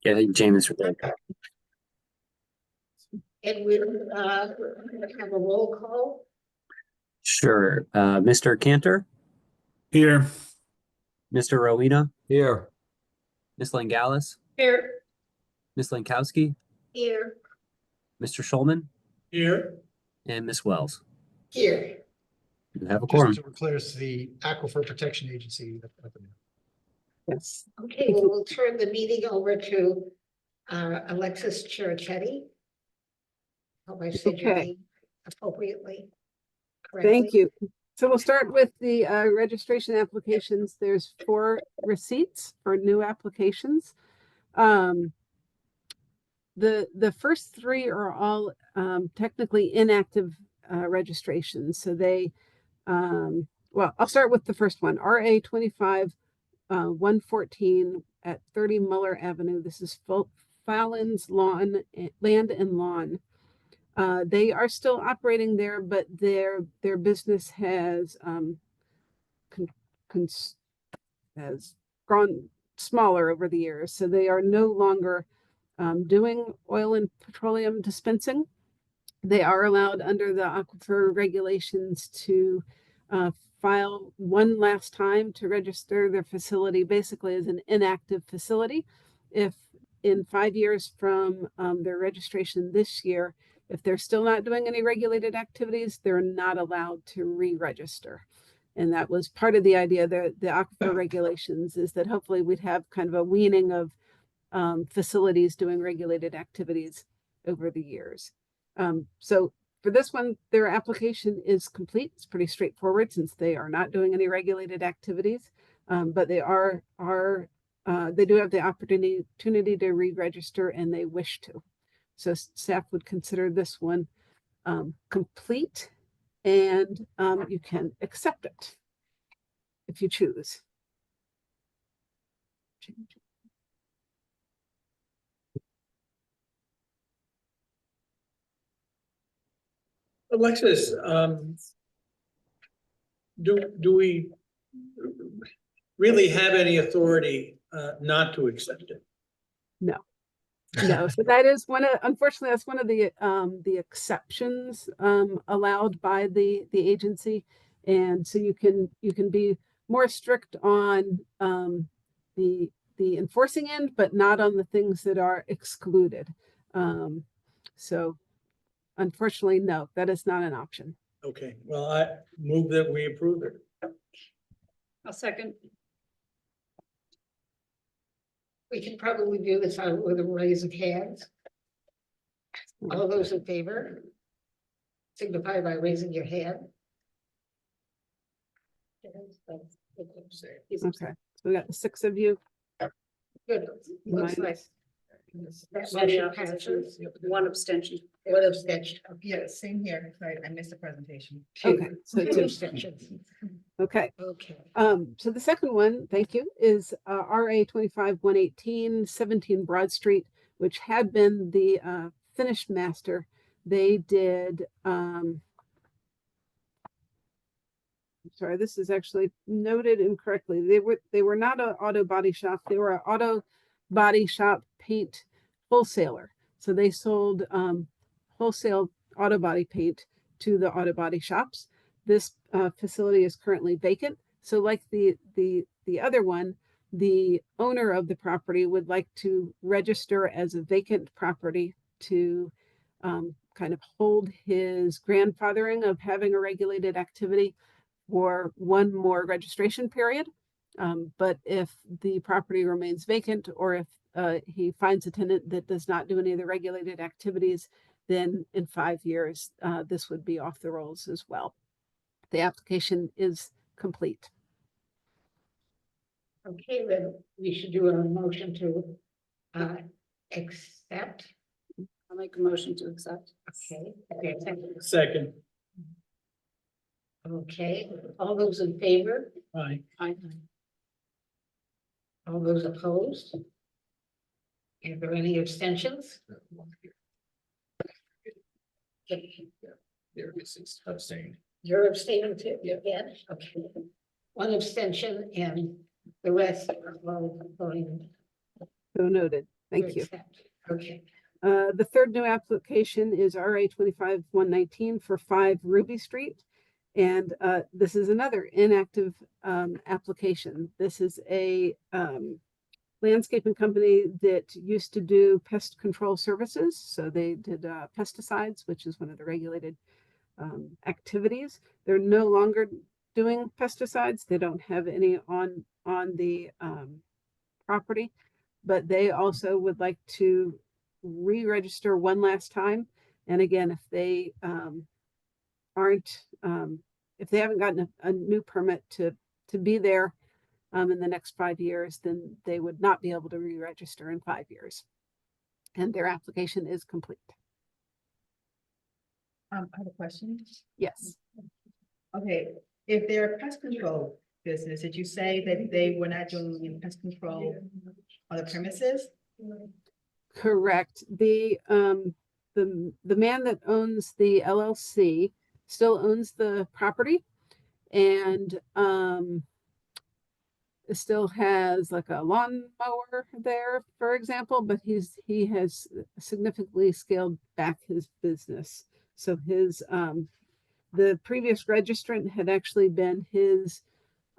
Yeah, I think James would like. And we'll have a roll call. Sure. Mr. Cantor, Here. Mr. Rowena, Here. Miss Langalis, Here. Miss Lankowski, Here. Mr. Schulman, Here. and Miss Wells. Here. You have a quorum. Just to clear, it's the Aquifer Protection Agency. Yes. Okay, well, we'll turn the meeting over to Alexis Chirichetti. Hope I said your Okay. name appropriately. Correctly. Thank you. So we'll start with the registration applications. There's 4 receipts for new applications. The first 3 are all technically inactive registrations. So they, well, I'll start with the first one, RA 25 114 at 30 Muller Avenue. This is Fallon's Land and Lawn. They are still operating there, but their business has has grown smaller over the years. So they are no longer doing oil and petroleum dispensing. They are allowed under the Aquifer regulations to file one last time to register their facility basically as an inactive facility. If in 5 years from their registration this year, if they're still not doing any regulated activities, they're not allowed to re-register. And that was part of the idea that the Aquifer regulations is that hopefully we'd have kind of a weaning of facilities doing regulated activities over the years. So for this one, their application is complete. It's pretty straightforward since they are not doing any regulated activities, but they they do have the opportunity to re-register and they wish to. So staff would consider this one complete, and you can accept it if you choose. Alexis, do we really have any authority not to accept it? No. No, so that is unfortunately, that's one of the exceptions allowed by the agency. And so you can be more strict on the enforcing end, but not on the things that are excluded. So unfortunately, no, that is not an option. Okay, well, I move that we approve it. I'll second. We can probably do this with a raise of hands. All those in favor signify by raising your hand. Okay, so we got 6 of you. Good. Looks like that motion passes. One abstention. One abstention. Yeah, same here. Sorry, I missed the presentation. Okay, so 2 abstentions. Okay. Okay. So the second one, thank you, is RA 25 118 17 Broad Street, which had been the finished master. They did sorry, this is actually noted incorrectly. They were not an auto body shop, they were an auto body shop paint wholesaler. So they sold wholesale auto body paint to the auto body shops. This facility is currently vacant. So like the other one, the owner of the property would like to register as a vacant property to kind of hold his grandfathering of having a regulated activity for one more registration period. But if the property remains vacant, or if he finds a tenant that does not do any of the regulated activities, then in 5 years, this would be off the rolls as well. The application is complete. Okay, then we should do a motion to accept. I'll make a motion to accept. Okay. Second. Okay, all those in favor? Aye. Aye. All those opposed? Are there any abstentions? There is abstaining. You're abstaining too? Yeah. Okay. One abstention and the rest are voting. So noted. Thank you. accept. Okay, The third new application is RA 25-119 for 5 Ruby Street. And this is another inactive application. This is a landscaping company that used to do pest control services. So they did pesticides, which is one of the regulated activities. They're no longer doing pesticides. They don't have any on the property, but they also would like to re-register one last time. And again, if they aren't, if they haven't gotten a new permit to be there in the next 5 years, then they would not be able to re-register in 5 years. And their application is complete. I have a question. Yes, Okay, if they're a pest control business, did you say that they were not doing any pest control on the premises? correct. The man that owns the LLC still owns the property, and still has like a lawnmower there, for example, but he has significantly scaled back his business. So his the previous registrant had actually been his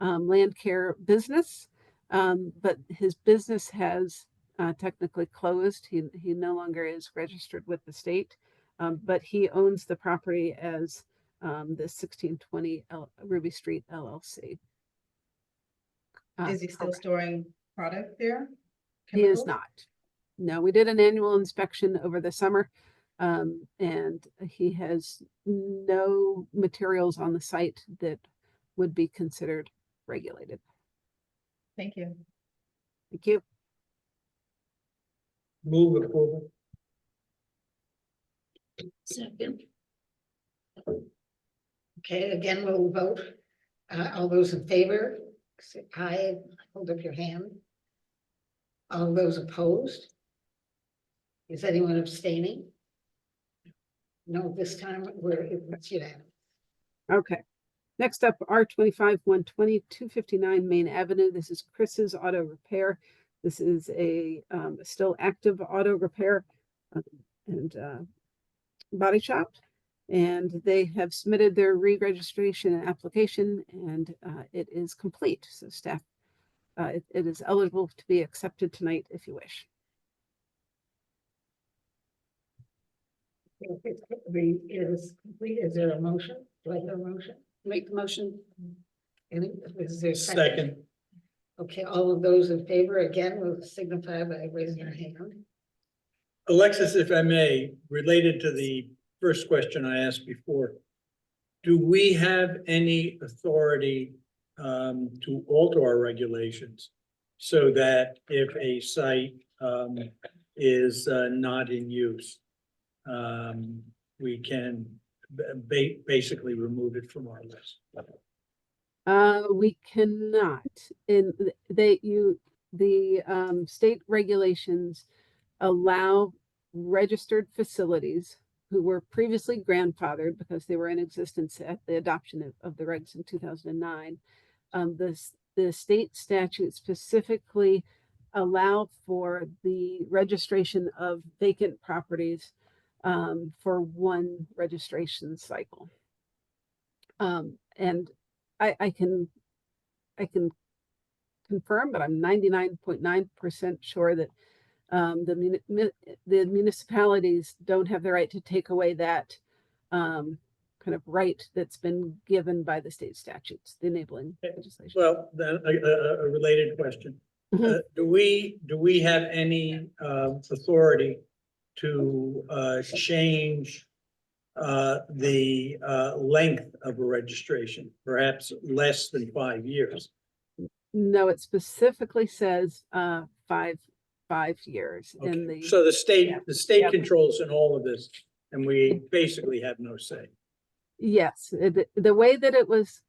land care business, but his business has technically closed. He no longer is registered with the state, but he owns the property as the 1620 Ruby Street LLC. Is he still Correct. storing product there? He is Chemicals? not. No, we did an annual inspection over the summer, and he has no materials on the site that would be considered regulated. Thank you. Thank you. Move approval. second. Okay, again, we'll vote. All those in favor, say aye, hold up your hand. All those opposed? Is anyone abstaining? No, this time it's unanimous. Okay. Next up, R25-120, 259 Main Avenue. This is Chris's Auto Repair. This is a still active auto repair and body shop. And they have submitted their re-registration application, and it is complete. So staff, it is eligible to be accepted tonight if you wish. If it's complete, is there a motion? Do I hear a motion? Make the motion. Is there a second? Second. Okay, all of those in favor, again, will signify by raising your hand. Alexis, if I may, related to the first question I asked before, do we have any authority to alter our regulations so that if a site is not in use, we can basically remove it from our list? We cannot. In the state regulations allow registered facilities who were previously grandfathered because they were in existence at the adoption of the regs in 2009. The state statute specifically allow for the registration of vacant properties for one registration cycle. And I can confirm, but I'm 99.9% sure that the municipalities don't have the right to take away that kind of right that's been given by the state statutes, the enabling legislation. Well, then a related question. Mhm. Do we have any authority to change the length of a registration, perhaps less than 5 years? No, it specifically says 5 years in Okay. the. So the state Yeah. controls in all of this, and we basically have no say. Yes, the way that it was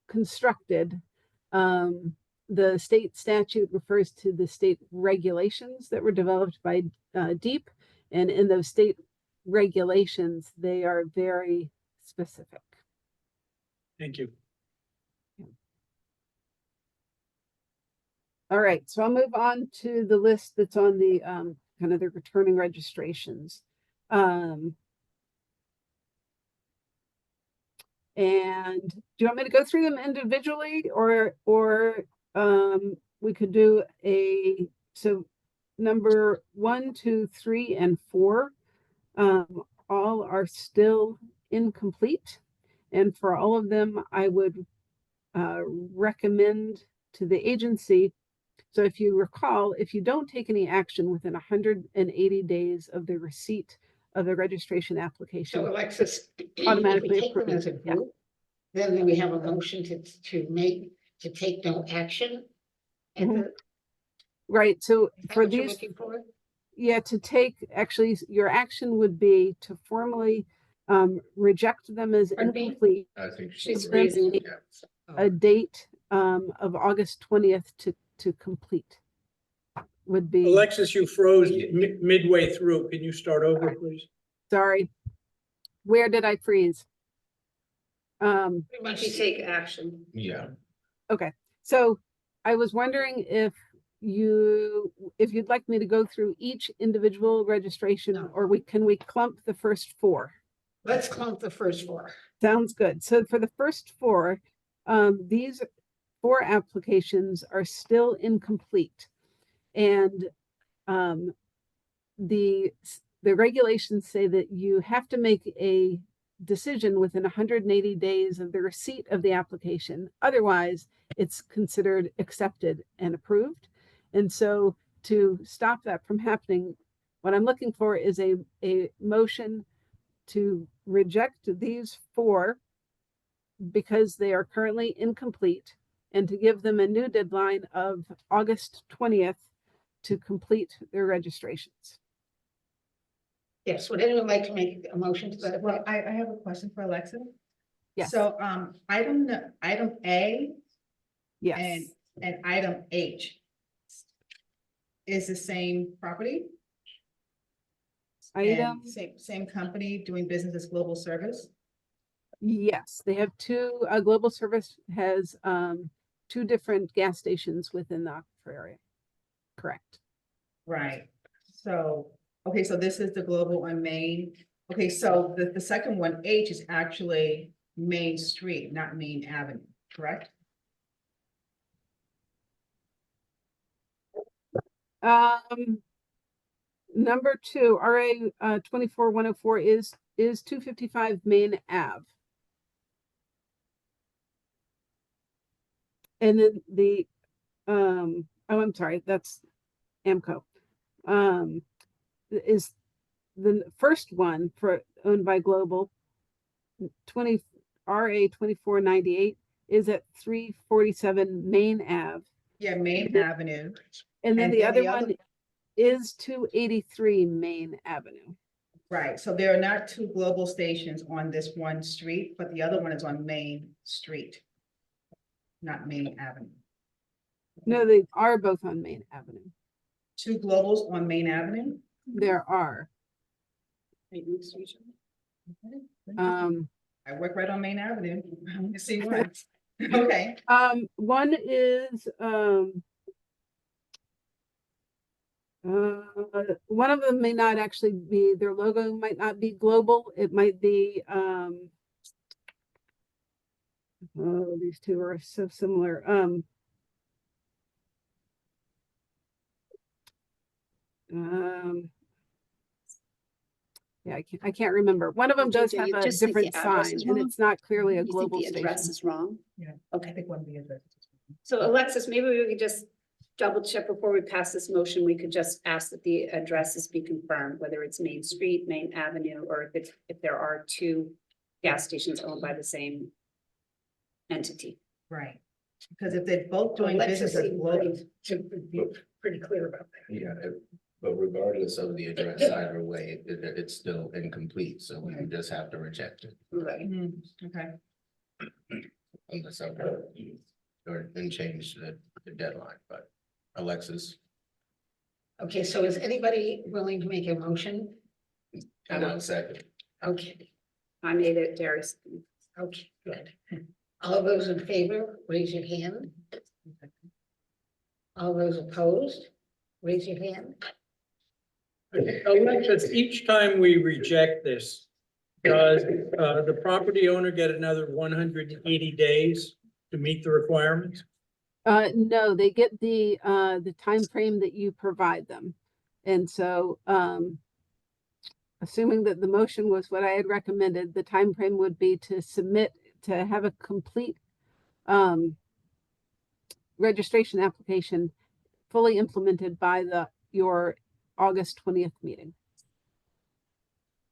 constructed, the state statute refers to the state regulations that were developed by DEEP, and in those state regulations, they are very specific. Thank you. All right, so I'll move on to the list that's on the kind of the returning registrations. And do you want me to go through them individually or we could do so number 1, 2, 3, and 4, all are still incomplete. And for all of them, I would recommend to the agency. So if you recall, if you don't take any action within 180 days of the receipt of the registration application, So Alexis, if Automatically we take them approved, as a yeah. group, then we have a motion to take no action. And Mhm. the- right? So is that for what you're these, looking for? yeah, to take, actually, your action would be to formally reject them as Pardon me? incomplete, I think She's she's raising raising, yeah. a date of August 20th to complete would be, Alexis, you froze midway through. Can you start over, please? sorry, where did I freeze? Once you take action. Yeah, Okay, so I was wondering if you'd like me to go through each individual registration, No. or can we clump the first 4? Let's clump the first 4. Sounds good. So for the first 4, these 4 applications are still incomplete. And the regulations say that you have to make a decision within 180 days of the receipt of the application. Otherwise, it's considered accepted and approved. And so to stop that from happening, what I'm looking for is a motion to reject these 4 because they are currently incomplete and to give them a new deadline of August 20th to complete their registrations. Yes, would anyone like to make a motion to that? Well, I have a question for Alexa. Yes. So, item A Yes. and item H is the same property? And Item, same company doing business as Global Service? yes, they have 2, Global Service has 2 different gas stations within the Aquifer area. Correct. Right, so, okay, so this is the Global on Main. Okay, so the second one, H, is actually Main Street, not Main Avenue, correct? Number 2, RA 24104 is 255 Main Ave. And then oh, I'm sorry, that's AMCO. Is the first one for owned by Global 20 RA 2498 is at 347 Main Ave. Yeah, Main Mhm. Avenue. And then And the then other the other- one is 283 Main Avenue. Right, so there are not 2 global stations on this one street, but the other one is on Main Street. Not Main Avenue. No, they are both on Main Avenue. 2 globals on Main Avenue? There are. I work right on Main Avenue. I only see one. Okay, One is one of them may not actually be, their logo might not be Global. It might be oh, these 2 are so similar. Yeah, I can't remember. One of them Do you- does do have you a just think the different address sign, is and wrong? it's not clearly a You think Global the address station. is wrong? yeah, Okay. I think one of the addresses. So Alexis, maybe we could just double check before we pass this motion. We could just ask that the addresses be confirmed, whether it's Main Street, Main Avenue, or if there are 2 gas stations owned by the same entity. Right, because if they're both doing Alexis business as seemed Global. pretty clear about that. yeah, but regardless of the address, either way, it's still incomplete, so we would just have to reject it. Right. Okay, Unless I or then change the deadline, but Alexis, Okay, so is anybody willing to make a motion? and I'll second. Okay, I made it, Darius. okay, good. All those in favor, raise your hand. All those opposed, raise your hand. Alexis, each time we reject this, does the property owner get another 180 days to meet the requirements? No, they get the time frame that you provide them. And so, assuming that the motion was what I had recommended, the time frame would be to submit, to have a complete registration application fully implemented by your August 20th meeting.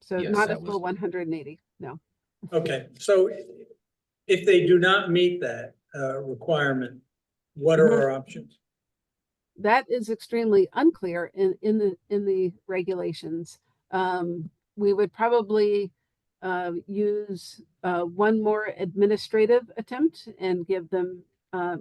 So Yes, not a that was- full 180, no. Okay, so if they do not meet that requirement, what are our options? That is extremely unclear in the regulations. We would probably use one more administrative attempt and give them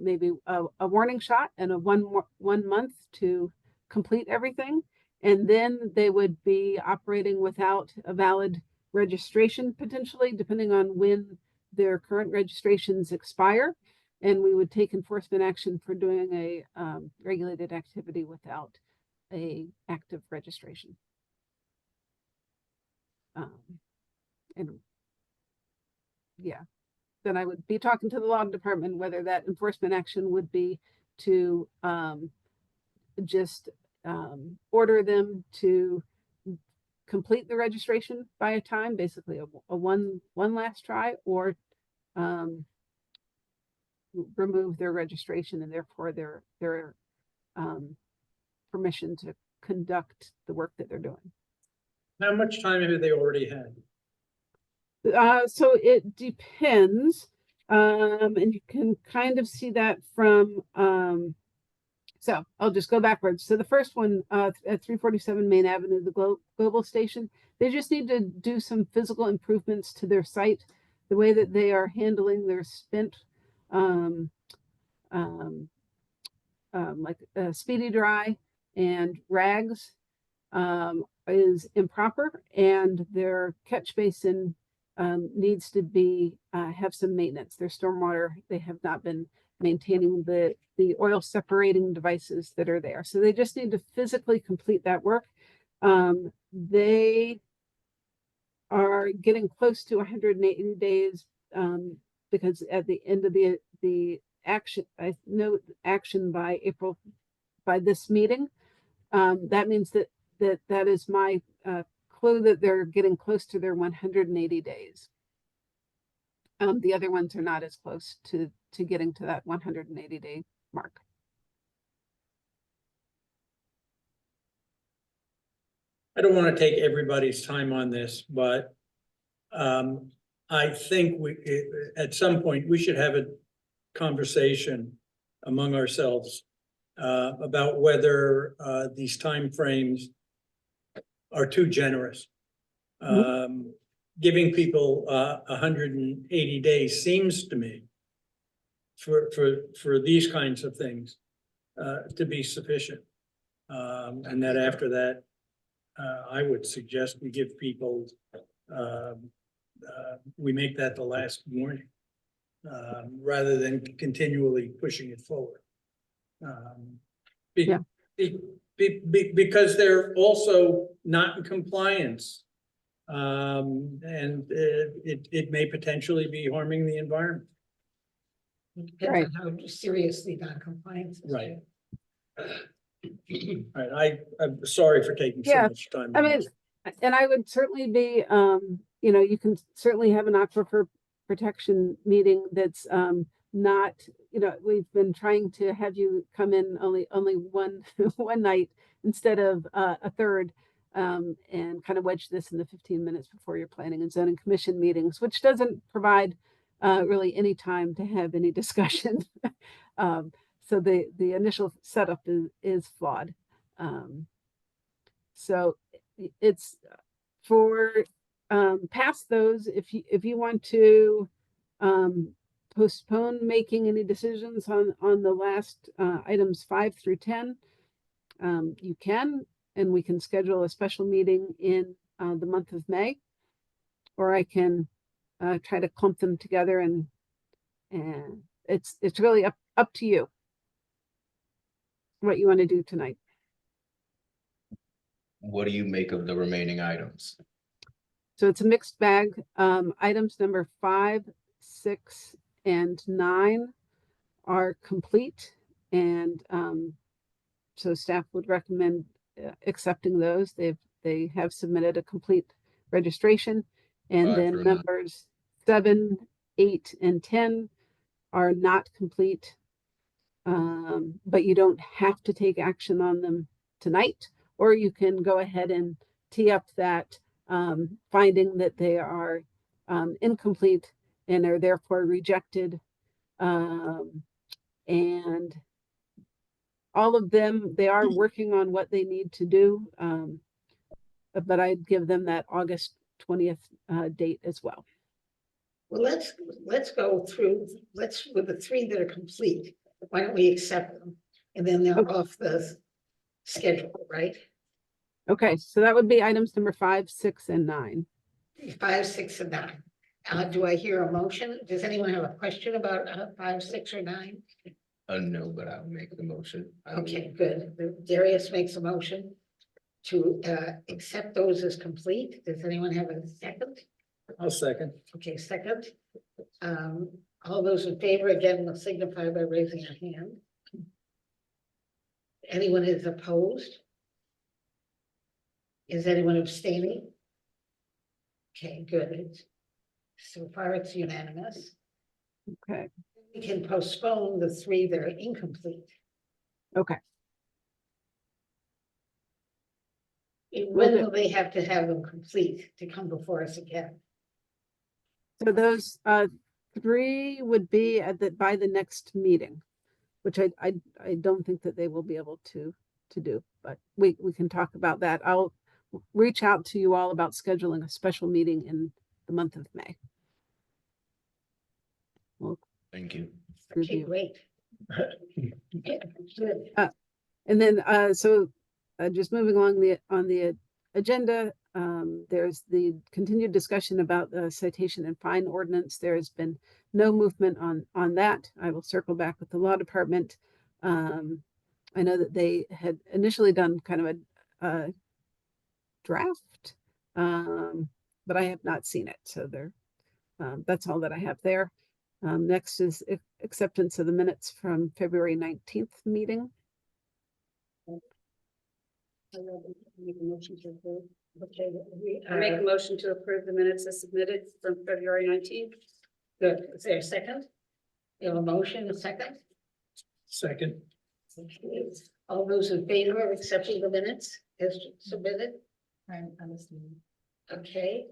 maybe a warning shot and a 1 month to complete everything. And then they would be operating without a valid registration, potentially, depending on when their current registrations expire. And we would take enforcement action for doing a regulated activity without a active registration. And yeah, then I would be talking to the law department whether that enforcement action would be to just order them to complete the registration by a time, basically a one last try, or remove their registration and therefore their permission to conduct the work that they're doing. How much time have they already had? So it depends, and you can kind of see that from, so I'll just go backwards. So the first one, at 347 Main Avenue, the Global Station, they just need to do some physical improvements to their site, the way that they are handling their spent, like speedy dry and rags, is improper, and their catch basin needs to be have some maintenance. Their stormwater, they have not been maintaining the oil separating devices that are there. So they just need to physically complete that work. They are getting close to 180 days because at the end of the action, I know action by April, by this meeting. That means that is my clue that they're getting close to their 180 days. The other ones are not as close to getting to that 180 day mark. I don't want to take everybody's time on this, but I think at some point, we should have a conversation among ourselves about whether these timeframes are too generous. Giving people 180 days seems to me for these kinds of things to be sufficient. And that after that, I would suggest we give people, we make that the last warning, rather than continually pushing it forward. Yeah. Because they're also not in compliance. And it may potentially be harming the environment. Depends on how seriously non-compliance is. Right. Right, I'm sorry for taking so Yeah, much time. I mean, and I would certainly be, you can certainly have an aquifer protection meeting that's not, we've been trying to have you come in only one one night instead of a third, and kind of wedge this in the 15 minutes before your planning and zoning commission meetings, which doesn't provide really any time to have any discussion. So the initial setup is flawed. So it's for past those, if you want to postpone making any decisions on the last items 5 through 10, you can, and we can schedule a special meeting in the month of May, or I can try to clump them together, and it's really up to you what you want to do tonight. What do you make of the remaining items? So it's a mixed bag. Items number 5, 6, and 9 are complete. And so staff would recommend accepting those. They have submitted a complete registration. And 5 then through 9. numbers 7, 8, and 10 are not complete. But you don't have to take action on them tonight, or you can go ahead and tee up that finding that they are incomplete and are therefore rejected. And all of them, they are working on what they need to do. But I'd give them that August 20th date as well. Well, let's go through, with the 3 that are complete, why don't we accept them? And then they're off the schedule, right? Okay, so that would be items number 5, 6, and 9. 5, 6, and 9. Do I hear a motion? Does anyone have a question about 5, 6, or 9? No, but I'll make the motion. I will- Okay, good. Darius makes a motion to accept those as complete. Does anyone have a second? I'll second. Okay, second. All those in favor, again, will signify by raising a hand. Anyone is opposed? Is anyone abstaining? Okay, good. So far, it's unanimous. Okay, We can postpone the 3 that are incomplete. okay. And Will when do. will they have to have them complete to come before us again? So those 3 would be by the next meeting, which I don't think that they will be able to do, but we can talk about that. I'll reach out to you all about scheduling a special meeting in the month of May. Thank you. Okay, Review. great. Yeah, good. And then, so just moving along on the agenda, there's the continued discussion about the citation and fine ordinance. There has been no movement on that. I will circle back with the law department. I know that they had initially done kind of a draft, but I have not seen it. So that's all that I have there. Next is acceptance of the minutes from February 19th meeting. Make a motion to approve. Okay, I make a motion to approve the minutes as submitted from February 19th. good. Is there a second? You have a motion, a second? Second. Okay. All those in favor of accepting the minutes as submitted? I'm listening. Okay,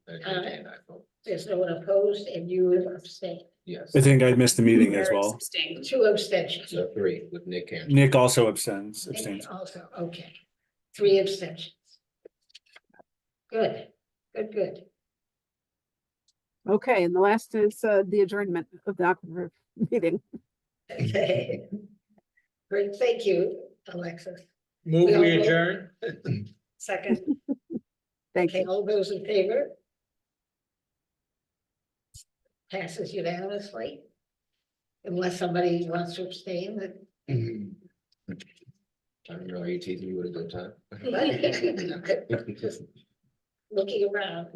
And I vote there's no one opposed and you abstain. yes. I think I missed the meeting as Eric well. abstained. 2 abstentions. So 3 with Nick Cantor. Nick also abstains. Nick also, okay. 3 abstentions. Good, good. Okay, and the last is the adjournment of the Aquifer meeting. Okay. Great, thank you, Alexis. Move, We we all adjourn? Second. Thank Okay, you. all those in favor? Passes unanimously. Unless somebody wants to abstain, that I don't know, you teasing me with a good time. just looking around.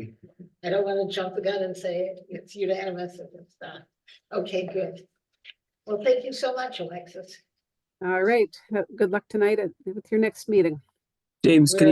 I don't want to jump the gun and say it's unanimous if it's not. Okay, good. Well, thank you so much, Alexis. All right. Good luck tonight with your next meeting. James, can